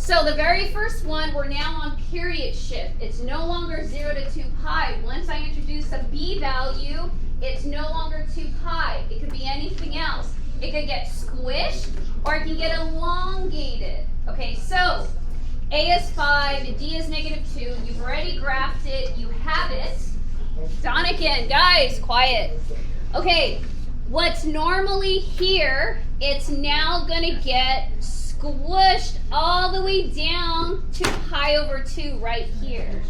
So the very first one, we're now on period shift. It's no longer 0 to 2 pi. Once I introduce a b value, it's no longer 2 pi. It could be anything else. It could get squished or it can get elongated. Okay, so a is 5, d is -2. You've already graphed it. You have it. Donican, guys, quiet. Okay, what's normally here, it's now going to get squished all the way down to pi over 2 right here.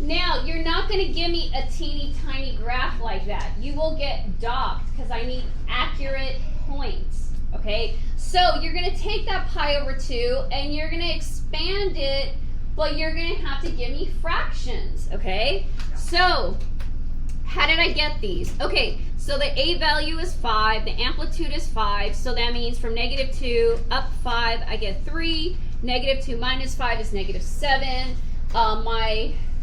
Now, you're not going to give me a teeny tiny graph like that. You will get docked because I need accurate points, okay? So you're going to take that pi over 2 and you're going to expand it, but you're going to have to give me fractions, okay? So how did I get these? Okay, so the a value is 5, the amplitude is 5, so that means from -2 up 5, I get 3. -2 minus 5 is -7.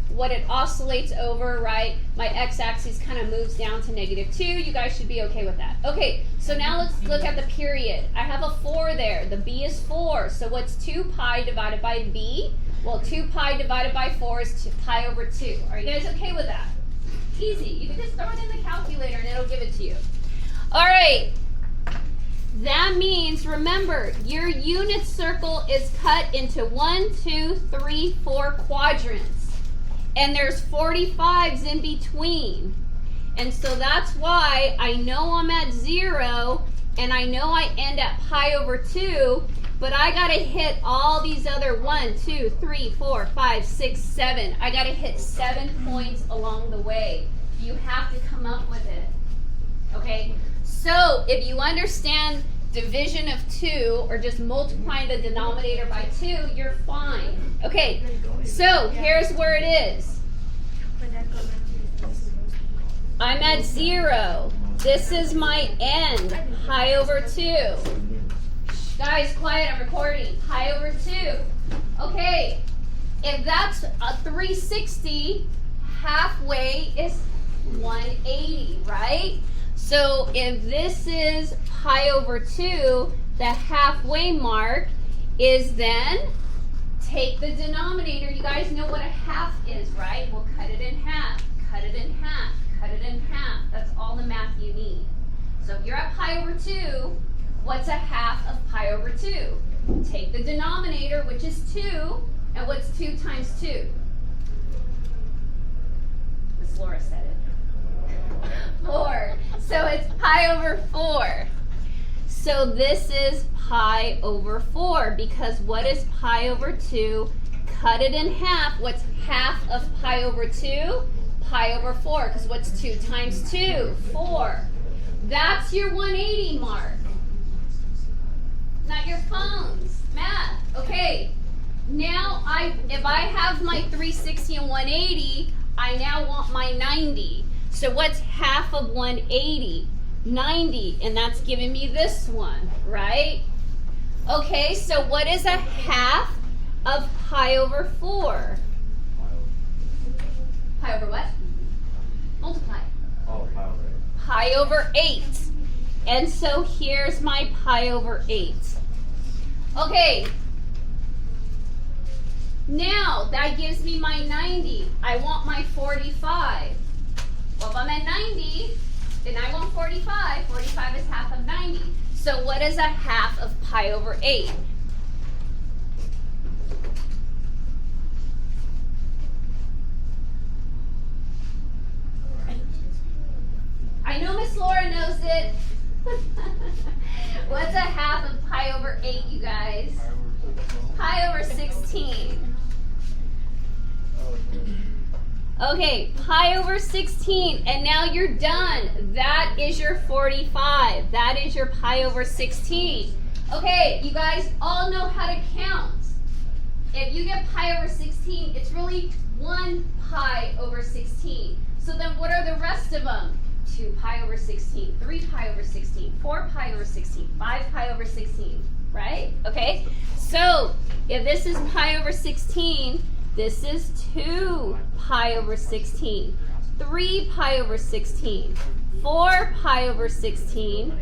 What it oscillates over, right? My x-axis kind of moves down to -2. You guys should be okay with that. Okay, so now let's look at the period. I have a 4 there. The b is 4. So what's 2 pi divided by b? Well, 2 pi divided by 4 is 2 pi over 2. Are you guys okay with that? Easy. You can just throw it in the calculator and it'll give it to you. All right. That means, remember, your unit circle is cut into 1, 2, 3, 4 quadrants. And there's 45s in between. And so that's why I know I'm at 0 and I know I end at pi over 2, but I gotta hit all these other 1, 2, 3, 4, 5, 6, 7. I gotta hit 7 points along the way. You have to come up with it. Okay? So if you understand division of 2 or just multiplying the denominator by 2, you're fine. Okay, so here's where it is. I'm at 0. This is my end, pi over 2. Guys, quiet, I'm recording. Pi over 2. Okay, if that's a 360, halfway is 180, right? So if this is pi over 2, the halfway mark is then take the denominator. You guys know what a half is, right? We'll cut it in half, cut it in half, cut it in half. That's all the math you need. So if you're at pi over 2, what's a half of pi over 2? Take the denominator, which is 2, and what's 2 times 2? Miss Laura said it. 4. So it's pi over 4. So this is pi over 4, because what is pi over 2? Cut it in half. What's half of pi over 2? Pi over 4, because what's 2 times 2? 4. That's your 180 mark. Not your phones. Math. Okay. Now, if I have my 360 and 180, I now want my 90. So what's half of 180? 90, and that's giving me this one, right? Okay, so what is a half of pi over 4? Pi over what? Multiply. Oh, pi over 8. Pi over 8. And so here's my pi over 8. Okay. Now, that gives me my 90. I want my 45. Well, if I'm at 90, then I want 45. 45 is half of 90. So what is a half of pi over 8? I know Miss Laura knows it. What's a half of pi over 8, you guys? Pi over 16. Okay, pi over 16, and now you're done. That is your 45. That is your pi over 16. Okay, you guys all know how to count. If you get pi over 16, it's really 1 pi over 16. So then what are the rest of them? 2 pi over 16, 3 pi over 16, 4 pi over 16, 5 pi over 16, right? Okay, so if this is pi over 16, this is 2 pi over 16, 3 pi over 16, 4 pi over 16,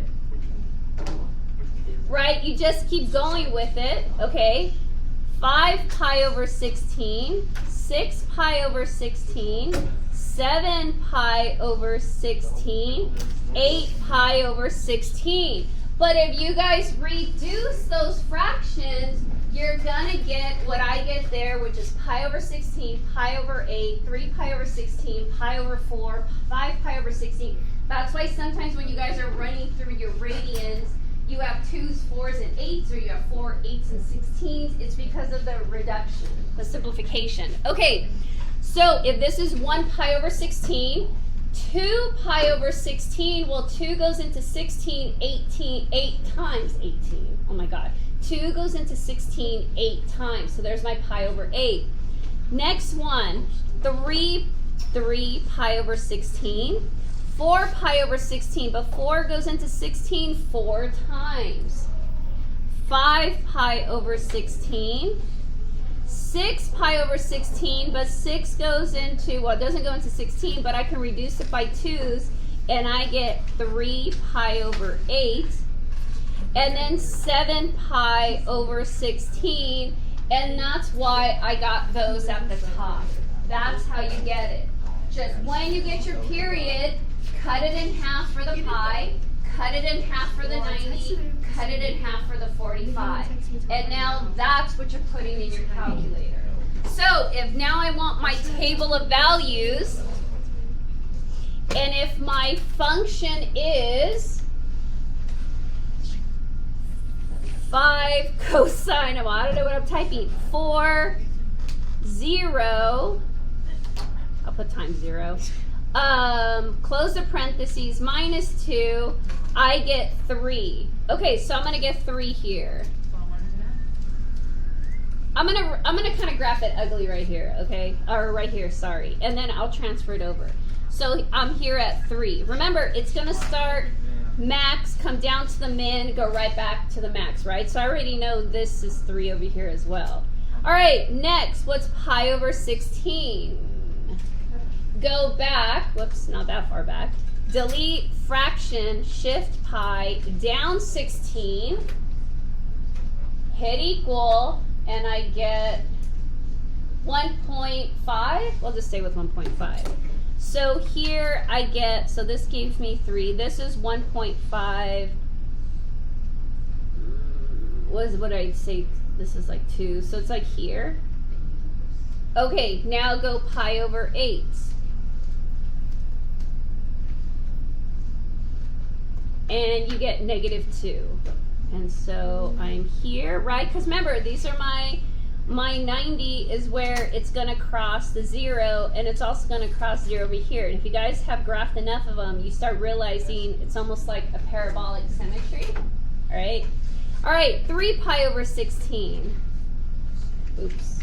right? You just keep going with it, okay? 5 pi over 16, 6 pi over 16, 7 pi over 16, 8 pi over 16. But if you guys reduce those fractions, you're gonna get what I get there, which is pi over 16, pi over 8, 3 pi over 16, pi over 4, 5 pi over 16. That's why sometimes when you guys are running through your radians, you have 2s, 4s, and 8s, or you have 4, 8s, and 16s. It's because of the reduction, the simplification. Okay, so if this is 1 pi over 16, 2 pi over 16, well, 2 goes into 16, 18, 8 times 18. Oh my God. 2 goes into 16 8 times. So there's my pi over 8. Next one, 3 pi over 16. 4 pi over 16, but 4 goes into 16 4 times. 5 pi over 16. 6 pi over 16, but 6 goes into, well, it doesn't go into 16, but I can reduce it by 2's, and I get 3 pi over 8. And then 7 pi over 16, and that's why I got those at the top. That's how you get it. Just when you get your period, cut it in half for the pi, cut it in half for the 90, cut it in half for the 45. And now that's what you're putting in your calculator. So if now I want my table of values, and if my function is 5 cosine of, I don't know what I'm typing, 4, 0, I'll put times 0, close the parentheses, minus 2, I get 3. Okay, so I'm going to get 3 here. I'm gonna kind of graph it ugly right here, okay? Or right here, sorry. And then I'll transfer it over. So I'm here at 3. Remember, it's going to start max, come down to the min, go right back to the max, right? So I already know this is 3 over here as well. All right, next, what's pi over 16? Go back, whoops, not that far back. Delete fraction, shift pi, down 16, hit equal, and I get 1.5. We'll just stay with 1.5. So here I get, so this gives me 3. This is 1.5. What did I say? This is like 2. So it's like here. Okay, now go pi over 8. And you get -2. And so I'm here, right? Because remember, these are my 90 is where it's going to cross the 0, and it's also going to cross 0 over here. And if you guys have graphed enough of them, you start realizing it's almost like a parabolic symmetry. All right? All right, 3 pi over 16. Oops.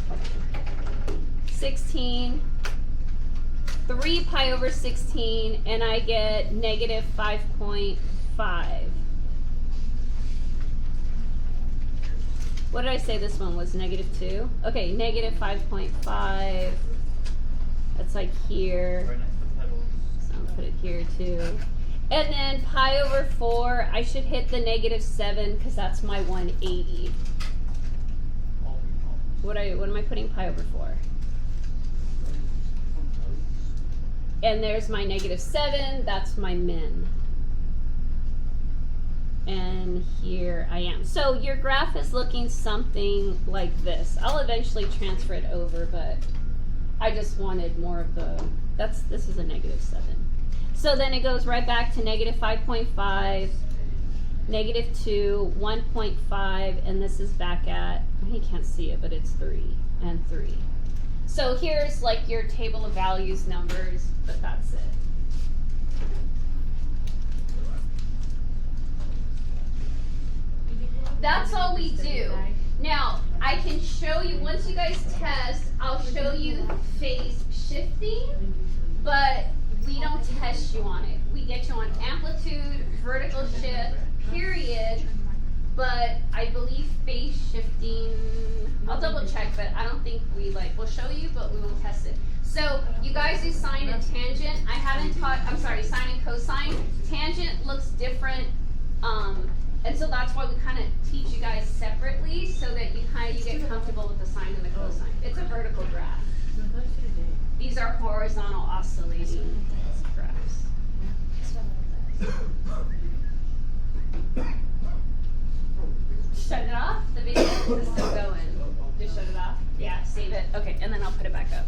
16. 3 pi over 16, and I get -5.5. What did I say this one was? -2? Okay, -5.5. That's like here. So I'll put it here too. And then pi over 4, I should hit the -7 because that's my 180. What am I putting pi over 4? And there's my -7, that's my min. And here I am. So your graph is looking something like this. I'll eventually transfer it over, but I just wanted more of the, this is a -7. So then it goes right back to -5.5, -2, 1.5, and this is back at, you can't see it, but it's 3 and 3. So here's like your table of values numbers, but that's it. That's all we do. Now, I can show you, once you guys test, I'll show you phase shifting, but we don't test you on it. We get you on amplitude, vertical shift, period, but I believe phase shifting, I'll double check, but I don't think we'll show you, but we won't test it. So you guys do sine and tangent. I haven't taught, I'm sorry, sine and cosine. Tangent looks different, and so that's why we kind of teach you guys separately so that you get comfortable comfortable with the sine and the cosine. It's a vertical graph. These are horizontal oscillating graphs. Shut it off. The video is still going. Just shut it off. Yeah, save it. Okay, and then I'll put it back up.